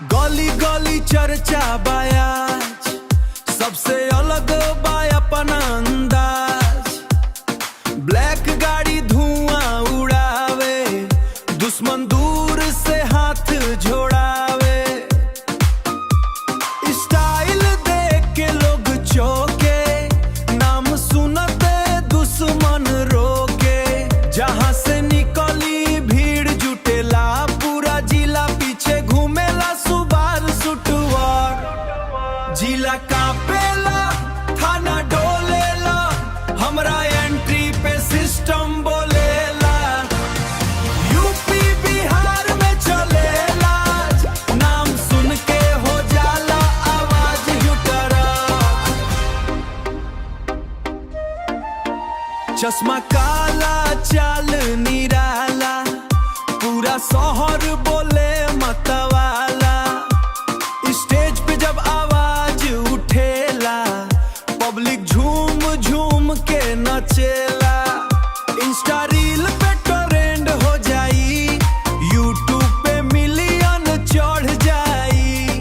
गली गली चर्चा बायाज, सबसे अलग बा अपना अंदाज। ब्लैक गाड़ी धुआं उड़ावे, दुश्मन दूर से हाथ जोड़ावे। स्टाइल देख के लोग चौके, नाम सुनते दुश्मन रोके। जहां से निकली भीड़ जुटेला, पूरा जिला पीछे घूमेला सुबार सुटवर। जिला कांपेला, थाना डोलेला, हमरा एंट्री पे सिस्टम बोलेला। यूपी बिहार में चलेला, नाम सुन के हो जाला आवाज जुटरा। चश्मा काला चाल निराला, पूरा शहर बोले मतवाला। स्टेज पे जब आवाज उठेला, पब्लिक झूम झूम के नचेला। इंस्टा रील पे ट्रेंड हो जाई, यूट्यूब पे मिलियन चढ़ जाई।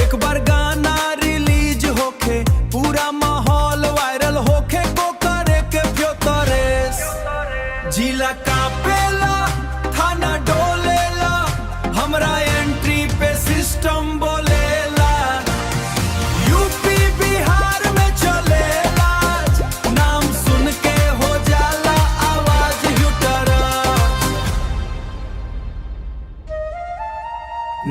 एक बार गाना रिलीज होके, पूरा माहौल वायरल होके को करे के फ्योतरेस। जिला कांपेला, थाना डोलेला, हमरा एंट्री पे सिस्टम बोलेला। यूपी बिहार में चलेला, नाम सुन के हो जाला आवाज जुटरा।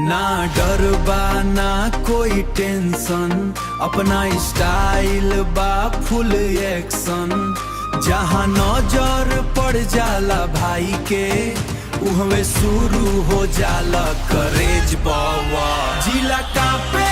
ना डर बा ना कोई टेंशन, अपना स्टाइल बा फुल एक्शन। जहाँ नजर पड़ जाला भाई के, उहवे शुरू हो जाला करेज बावा। जिला कांपे